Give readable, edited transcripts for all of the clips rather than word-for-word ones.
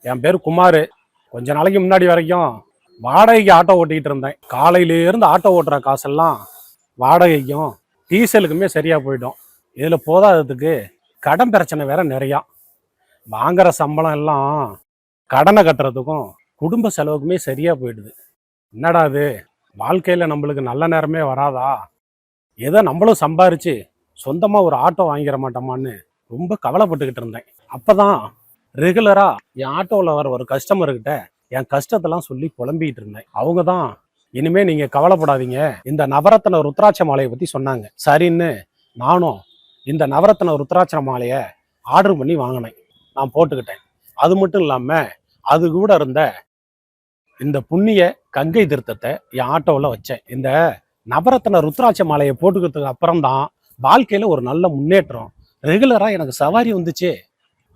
என் பேர் குமார். கொஞ்ச நாளைக்கு முன்னாடி வரைக்கும் வாடகைக்கு ஆட்டோ ஓட்டிகிட்டு இருந்தேன். காலையிலேருந்து ஆட்டோ ஓட்டுற காசெல்லாம் வாடகைக்கும் டீசலுக்குமே சரியாக போயிடும். இதில் போதாததுக்கு கடன் பிரச்சனை வேற நிறையா. வாங்குற சம்பளம் எல்லாம் கடனை கட்டுறதுக்கும் குடும்ப செலவுக்குமே சரியாக போயிடுது. என்னடா இது, வாழ்க்கையில் நம்மளுக்கு நல்ல நேரமே வராதா? ஏதோ நம்மளும் சம்பாரிச்சு சொந்தமாக ஒரு ஆட்டோ வாங்கிட மாட்டோமான்னு ரொம்ப கவலைப்பட்டுக்கிட்டு இருந்தேன். அப்போ தான் ரெகுலராக என் ஆட்டோவில் வர ஒரு கஸ்டமர்கிட்ட என் கஷ்டத்தெல்லாம் சொல்லி புலம்பிக்கிட்டு இருந்தேன். அவங்க தான் இனிமே நீங்கள் கவலைப்படாதீங்க, இந்த நவரத்ன ருத்ராட்ச மாலையை பற்றி சொன்னாங்க. சரின்னு நானும் இந்த நவரத்ன ருத்ராட்ச மாலையை ஆர்டர் பண்ணி வாங்கினேன். நான் போட்டுக்கிட்டேன். அது மட்டும் இல்லாமல் அது கூட இருந்த இந்த புண்ணிய கங்கை திருத்தத்தை என் ஆட்டோவில் வச்சேன். இந்த நவரத்ன ருத்ராட்ச மாலையை போட்டுக்கிறதுக்கு அப்புறம் தான் வாழ்க்கையில் ஒரு நல்ல முன்னேற்றம். ரெகுலராக எனக்கு சவாரி வந்துச்சு.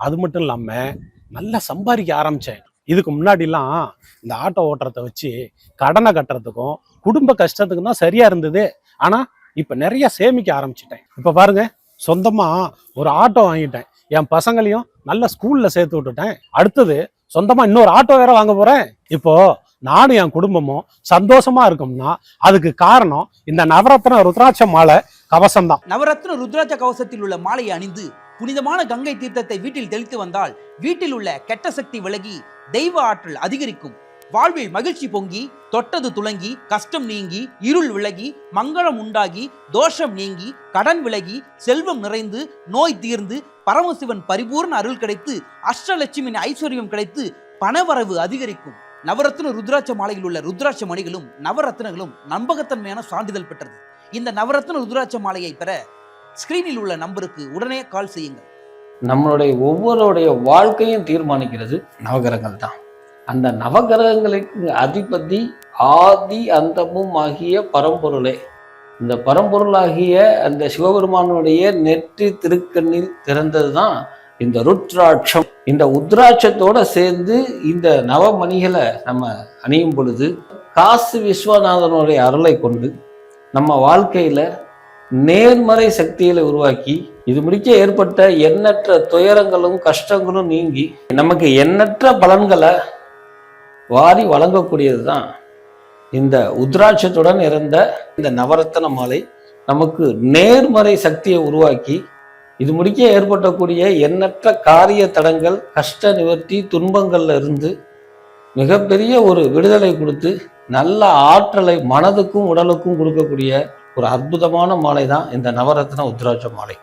அது மட்டும் இல்லாமல் நல்லா சம்பாதிக்க ஆரம்பித்தேன். இதுக்கு முன்னாடிலாம் இந்த ஆட்டோ ஓட்டுறத வச்சு கடனை கட்டுறதுக்கும் குடும்ப கஷ்டத்துக்கும் தான் சரியாக இருந்தது. ஆனால் இப்போ நிறைய சேமிக்க ஆரம்பிச்சிட்டேன். இப்போ பாருங்க, சொந்தமாக ஒரு ஆட்டோ வாங்கிட்டேன். என் பசங்களையும் நல்ல ஸ்கூலில் சேர்த்து விட்டுட்டேன். அடுத்தது சொந்தமாக இன்னொரு ஆட்டோ வேற வாங்க போகிறேன். இப்போ நானும் என் குடும்பமும் சந்தோஷமா இருக்கோம்னா அதுக்கு காரணம் இந்த நவரத்ன ருத்ராட்ச மாலை கவசம் தான். நவரத்ன ருத்ராட்ச கவசத்தில் உள்ள மாலையை அணிந்து புனிதமான கங்கை தீர்த்தத்தை வீட்டில் தெளித்து வந்தால் வீட்டில் உள்ள கெட்ட சக்தி விலகி தெய்வ ஆற்றல் அதிகரிக்கும். வாழ்வில் மகிழ்ச்சி பொங்கி, தொட்டது துளங்கி, கஷ்டம் நீங்கி, இருள் விலகி, மங்களம் உண்டாகி, தோஷம் நீங்கி, கடன் விலகி, செல்வம் நிறைந்து, நோய் தீர்ந்து, பரமசிவன் பரிபூர்ண அருள் கிடைத்து, அஷ்டலட்சுமியின் ஐஸ்வர்யம் கிடைத்து, பணவரவு அதிகரிக்கும். நவரத்ன ருத்ராட்ச மாலையில் உள்ள ருத்ராட்ச மணிகளும் நவரத்னங்களும் நம்பகத்தன்மையான சான்றிதழ் பெற்றது. இந்த நவரத்ன ருத்ராட்ச மாலையை பெற ஸ்கிரீனில் உள்ள நம்பருக்கு உடனே கால் செய்யுங்கள். நம்மளுடைய ஒவ்வொருடைய வாழ்க்கையும் தீர்மானிக்கிறது நவகிரகங்கள் தான். அந்த நவகிரகங்களுக்கு அதிபதி ஆதி அந்தமும் ஆகிய பரம்பொருளே. இந்த பரம்பொருளாகிய அந்த சிவபெருமானுடைய நெற்றி திருக்கண்ணில் திறந்தது தான் இந்த ருத்ராட்சம். இந்த உத்ராட்சத்தோட சேர்ந்து இந்த நவமணிகளை நம்ம அணியும் பொழுது காசி விஸ்வநாதனுடைய அருளை கொண்டு நம்ம வாழ்க்கையில நேர்மறை சக்திகளை உருவாக்கி இது முடிக்க ஏற்பட்ட எண்ணற்ற துயரங்களும் கஷ்டங்களும் நீங்கி நமக்கு எண்ணற்ற பலன்களை வாரி வழங்கக்கூடியது தான் இந்த உத்ராட்சத்துடன் இருந்த இந்த நவரத்ன மாலை. நமக்கு நேர்மறை சக்தியை உருவாக்கி இது முடிக்க ஏற்பட்டக்கூடிய எண்ணற்ற காரிய தடங்கள், கஷ்ட நிவர்த்தி, துன்பங்கள்ல இருந்து மிகப்பெரிய ஒரு விடுதலை கொடுத்து நல்ல ஆற்றலை மனதுக்கும் உடலுக்கும் கொடுக்கக்கூடிய ஒரு அற்புதமான மாலை தான் இந்த நவரத்ன உத்ராட்ச மாலை.